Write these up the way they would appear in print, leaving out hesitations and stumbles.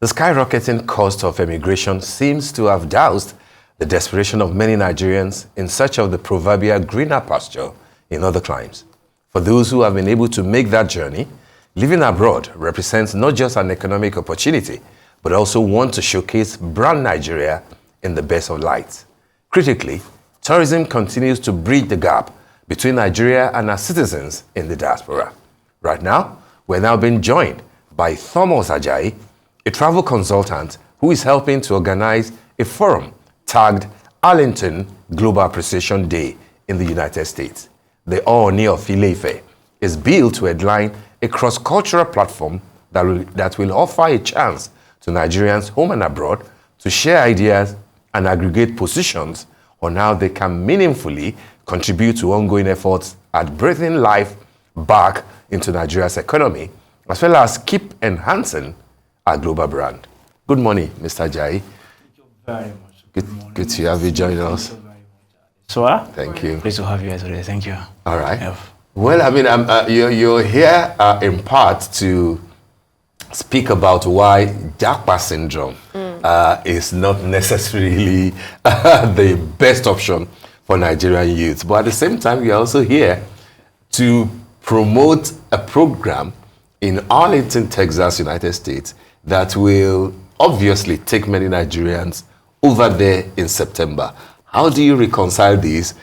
The skyrocketing cost of emigration seems to have doused the desperation of many Nigerians in search of the proverbial greener pasture in other climes. For those who have been able to make that journey, living abroad represents not just an economic opportunity, but also one to showcase brand Nigeria in the best of lights. Critically, tourism continues to bridge the gap between Nigeria and our citizens in the diaspora. Right now, we're now being joined by Thomas Ajayi, a travel consultant who is helping to organize a forum tagged Arlington Global Appreciation Day in the United States. The Ooni of Ile-Ife is built to headline a cross-cultural platform that will offer a chance to Nigerians home and abroad to share ideas and aggregate positions on how they can meaningfully contribute to ongoing efforts at breathing life back into Nigeria's economy, as well as keep enhancing our global brand. Good morning, Mr. Ajayi. Thank you very much. Good to have you join us. Thank you very much. So, thank you. Pleased to have you here today. Thank you. All right. Yeah. Well, I mean, you're here in part to speak about why Japa syndrome is not necessarily the best option for Nigerian youth. But at the same time, you're also here to promote a program in Arlington, Texas, United States, that will obviously take many Nigerians over there in September. How do you reconcile these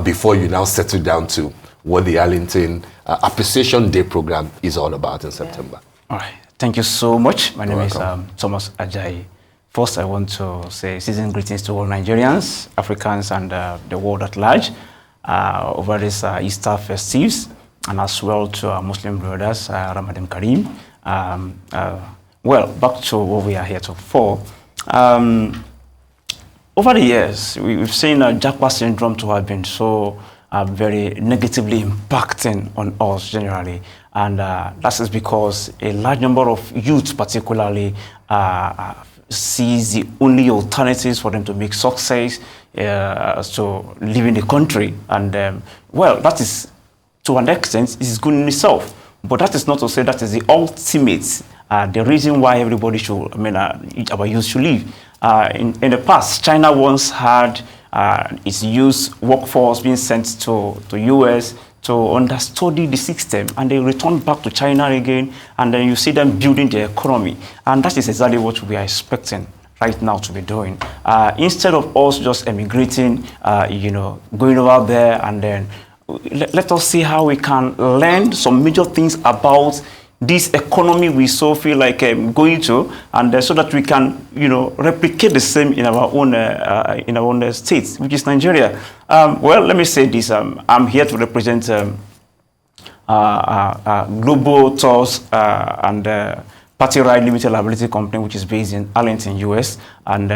before you now settle down to what the Arlington Appreciation Day program is all about in September? All right. Thank you so much. My name is welcome. Thomas Ajayi. First, I want to say season greetings to all Nigerians, Africans, and the world at large over this Easter festives, and as well to our Muslim brothers, Ramadan Kareem. Well, back to what we are here for. Over the years, we've seen Japa syndrome to have been so very negatively impacting on us generally. And that is because a large number of youth particularly sees the only alternatives for them to make success to live in the country. And well, that is, to an extent, is good in itself. But that is not to say that is the ultimate, the reason why everybody should, our youth should live. In the past, China once had its youth workforce being sent to US to understudy the system, and they return back to China again, and then you see them building their economy. And that is exactly what we are expecting right now to be doing. Instead of us just emigrating, going over there, and then let us see how we can learn some major things about this economy we so feel like going to, and so that we can, replicate the same in our own states, which is Nigeria. Well, let me say this: I'm here to represent Global Tours and Party Ride Limited Liability Company, which is based in Arlington, US, and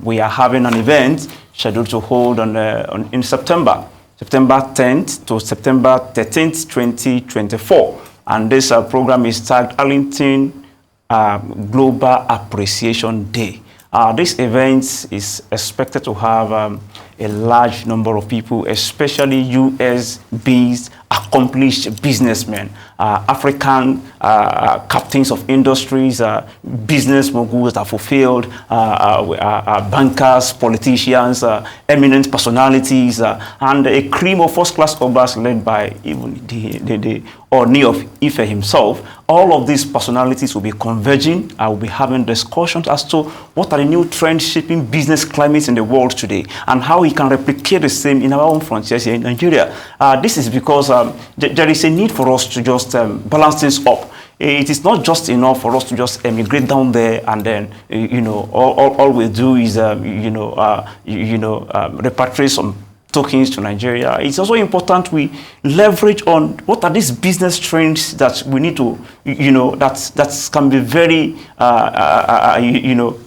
we are having an event scheduled to hold in September 10th to September 13th, 2024. And this program is tagged Arlington Global Appreciation Day. This event is expected to have a large number of people, especially US-based accomplished businessmen, African captains of industries, business moguls that fulfilled, bankers, politicians, eminent personalities, and a cream of first-class obas led by even the Ooni of Ife himself. All of these personalities will be converging. I will be having discussions as to what are the new trends shaping business climates in the world today, and how we can replicate the same in our own frontiers here in Nigeria. This is because there is a need for us to just balance things up. It is not just enough for us to just emigrate down there and then, all we do is, repatriate some tokens to Nigeria. It's also important we leverage on what are these business trends that we need to, that can be very,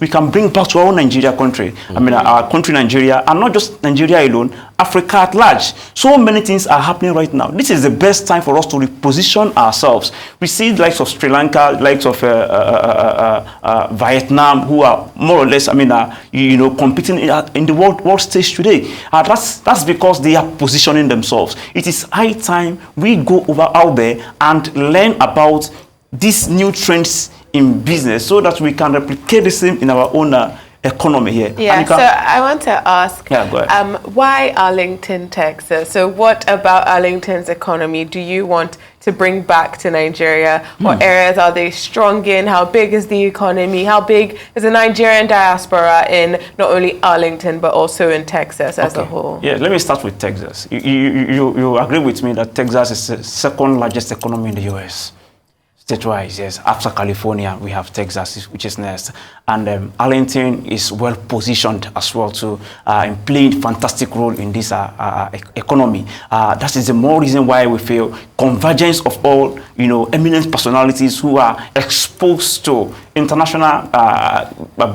we can bring back to our own Nigeria country. Mm-hmm. Our country, Nigeria, and not just Nigeria alone, Africa at large. So many things are happening right now. This is the best time for us to reposition ourselves. We see the likes of Sri Lanka, likes of Vietnam, who are more or less, competing in the world stage today. That's because they are positioning themselves. It is high time we go over out there and learn about these new trends in business so that we can replicate the same in our own economy here. Yeah, so I want to ask, go ahead. why Arlington, Texas? So what about Arlington's economy do you want to bring back to Nigeria? What areas are they strong in? How big is the economy? How big is the Nigerian diaspora in not only Arlington, but also in Texas as a whole? Yeah, let me start with Texas. You agree with me that Texas is the second largest economy in the U.S.? State-wise, yes. After California, we have Texas, which is next. And Arlington is well positioned as well to play a fantastic role in this economy. That is the more reason why we feel convergence of all, eminent personalities who are exposed to international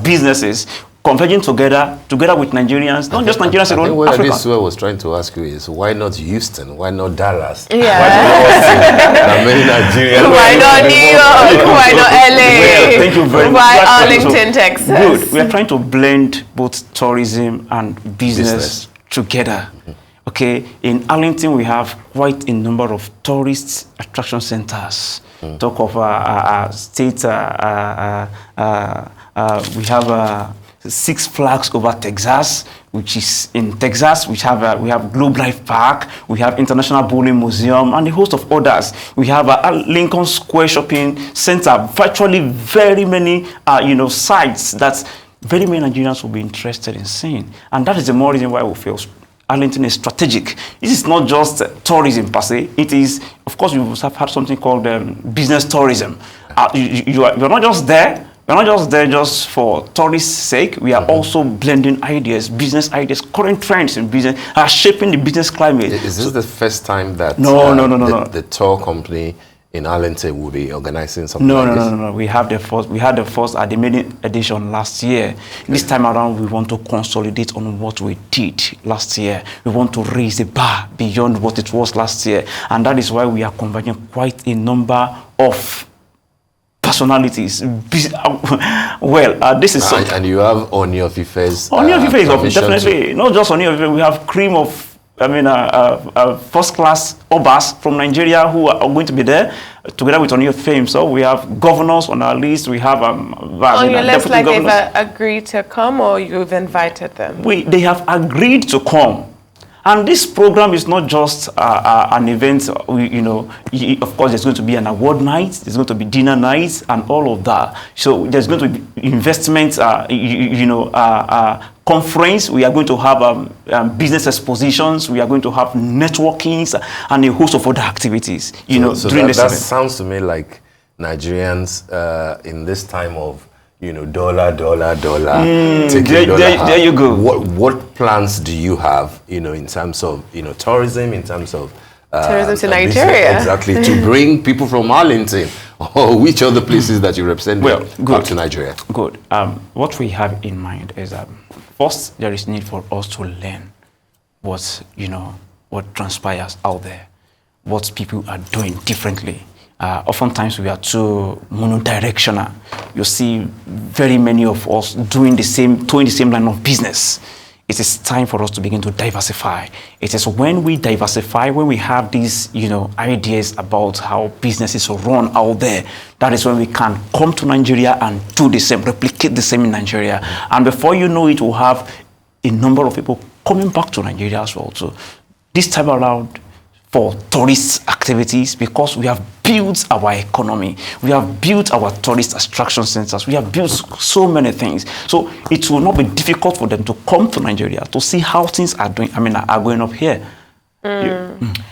businesses converging together with Nigerians, not just Nigerians alone. What I was trying to ask you is, why not Houston? Why not Dallas? Yeah. Many Nigerians. Why not New York? Why not LA? Well, thank you very much. Why Arlington, Texas? Good. We are trying to blend both tourism and business together. Okay, in Arlington, we have quite a number of tourist attraction centers. Talk of state, we have Six Flags over Texas, which is in Texas. We have Globe Life Park, we have International Bowling Museum, and a host of others. We have Lincoln Square Shopping Center. Virtually very many, sites that very many Nigerians will be interested in seeing, and that is the more reason why we feel Arlington is strategic. This is not just tourism per se. It is, of course, you have had something called business tourism. You're not just there. We're not just there just for tourist sake. We are also blending ideas, business ideas, current trends in business, are shaping the business climate. Is this the first time that No. the tour company in Arlington will be organizing something like this? No. We had the first at the main edition last year. This time around, we want to consolidate on what we did last year. We want to raise the bar beyond what it was last year. And that is why we are converging quite a number of personalities. This is something. And you have Oni of Ife's. Oni of Ife is definitely not just Oni of Ife. We have cream of, first-class Obas from Nigeria who are going to be there together with Oni of Ife himself. We have governors on our list. We have on your list, like they've agreed to come, or you've invited them? They have agreed to come. And this program is not just an event, of course, there's going to be an award night, there's going to be dinner nights, and all of that. So there's going to be investment, conference. We are going to have business expositions. We are going to have networkings and a host of other activities, during this event. That sounds to me like Nigerians in this time of dollar. There you go. What plans do you have, in terms of, tourism, in terms of tourism to Nigeria? Exactly, to bring people from Arlington or which other places that you represent up to Nigeria? Good. What we have in mind is that first, there is need for us to learn what transpires out there, what people are doing differently. Oftentimes we are too monodirectional. You see very many of us doing the same line of business. It is time for us to begin to diversify. It is when we diversify, when we have these, ideas about how businesses are run out there, that is when we can come to Nigeria and do the same, replicate the same in Nigeria. And before you know it, we'll have a number of people coming back to Nigeria as well. So this time around, for tourist activities, because we have built our economy, we have built our tourist attraction centers, we have built so many things. So it will not be difficult for them to come to Nigeria to see how things are going up here.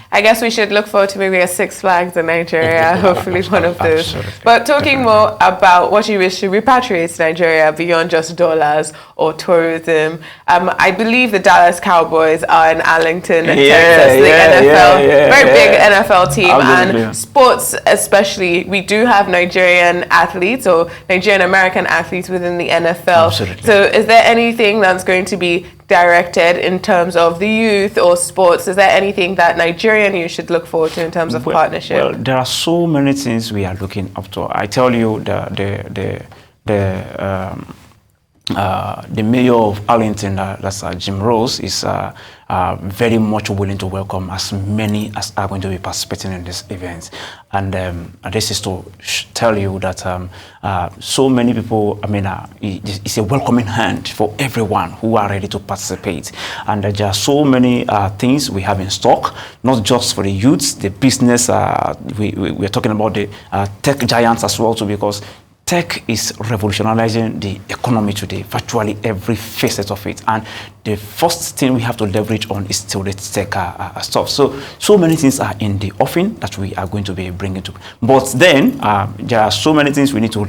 I guess we should look forward to maybe a Six Flags in Nigeria, hopefully one of those. Absolutely. But talking more about what you wish to repatriate to Nigeria beyond just dollars or tourism, I believe the Dallas Cowboys are in Arlington, Texas, the NFL, very big NFL team. Absolutely. And sports especially, we do have Nigerian athletes or Nigerian American athletes within the NFL. Absolutely. So is there anything that's going to be directed in terms of the youth or sports? Is there anything that Nigerian youth should look forward to in terms of partnership? Well, there are so many things we are looking up to. I tell you, the mayor of Arlington, that's Jim Rose, is very much willing to welcome as many as are going to be participating in this event. And this is to tell you that so many people, I mean, it's a welcoming hand for everyone who are ready to participate. And there are so many things we have in stock, not just for the youths, the business, we're talking about the tech giants as well too, because tech is revolutionizing the economy today, virtually every facet of it. And the first thing we have to leverage on is still the tech stuff. So many things are in the offing that we are going to be bringing to. But then there are so many things we need to,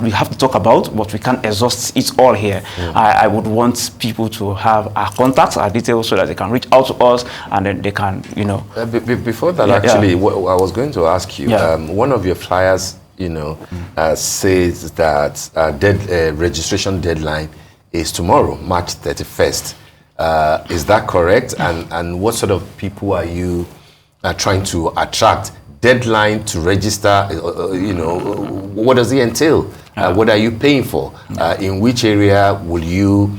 we have to talk about, but we can't exhaust it all here. I would want people to have our contacts, our details, so that they can reach out to us, and then they can, you know. Before that, actually, I was going to ask you, one of your flyers, you know, says that registration deadline is tomorrow, March 31st. Is that correct? And what sort of people are you trying to attract? Deadline to register, you know, what does it entail? What are you paying for? In which area will you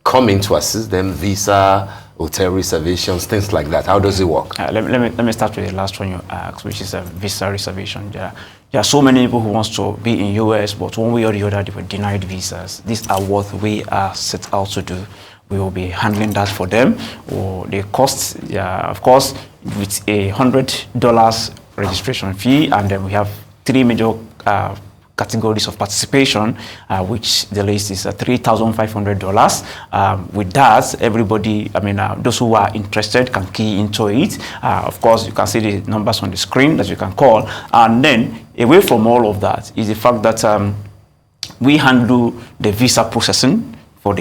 come in to assist them? Visa, hotel reservations, things like that. How does it work? Let me start with the last one you asked, which is a visa reservation. There are so many people who want to be in US, but one way or the other, they were denied visas. These are what we are set out to do. We will be handling that for them. Or the cost, of course, with $100 registration fee, and then we have 3 major categories of participation, which the list is $3,500. With that, everybody, I mean, those who are interested can key into it. Of course, you can see the numbers on the screen that you can call. And then, away from all of that, is the fact that we handle the visa processing for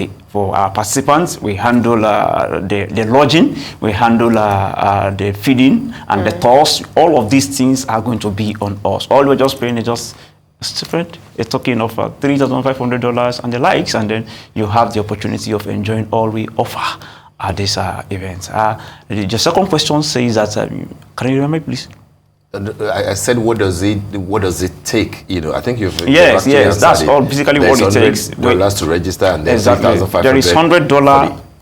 our participants. We handle the lodging, we handle the feeding and the tours. All of these things are going to be on us. All we're just paying is just a token of $3,500 and the likes, and then you have the opportunity of enjoying all we offer at this event. The second question says that, can you remember, please? I said, what does it take? You know, I think you've yes, that's all basically what it takes. $100 to register, and then exactly. There is $100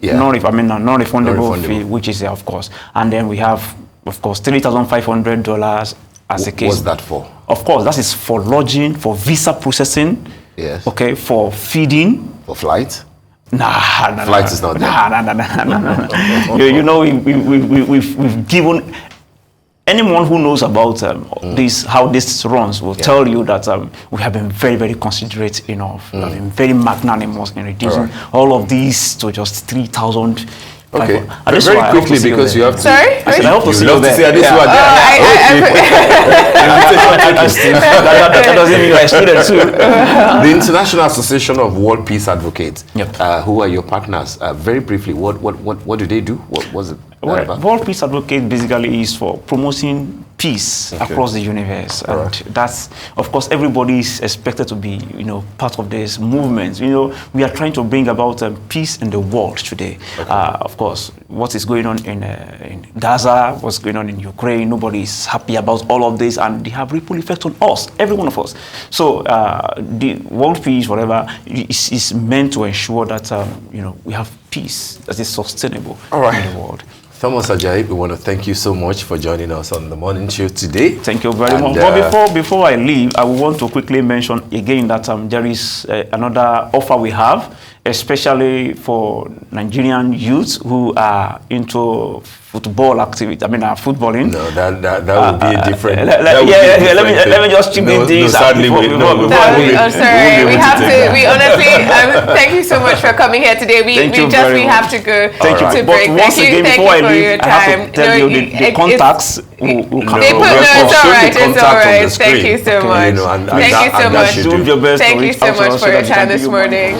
non-refundable fee, which is of course, and then we have, of course, $3,500 as a case. What's that for? Of course, that is for lodging, for visa processing. Yes. Okay, for feeding. For flight. Flight is not there. No. You know, we've given. Anyone who knows about how this runs will tell you that we have been very, very considerate enough. We have been very magnanimous in reducing all of these to just 3,000. Okay, very quickly, because you have to. Sorry? I hope to see you there. That doesn't mean you're excluded too. The International Association of World Peace Advocates. Who are your partners? Very briefly, what do they do? What was it? World Peace Advocate basically is for promoting peace across the universe, and that's, of course, everybody is expected to be, you know, part of this movement. You know, we are trying to bring about peace in the world today. Of course, what is going on in Gaza, what's going on in Ukraine, nobody is happy about all of this, and they have ripple effect on us, every one of us. So the World Peace, whatever, is meant to ensure that you know, we have peace that is sustainable in the world. Thomas Ajayi, we want to thank you so much for joining us on the morning show today. Thank you very much. But before I leave, I want to quickly mention again that there is another offer we have, especially for Nigerian youths who are into football activity. I mean, footballing. No, that would be a different. Let me just chip in this. Sadly, I'm sorry. We have to. We honestly, thank you so much for coming here today. We have to go to break. Once again, before I leave, I have to tell you the contacts. It's all right. Thank you so much. Thank you so much. Do your best. Thank you so much for your time this morning.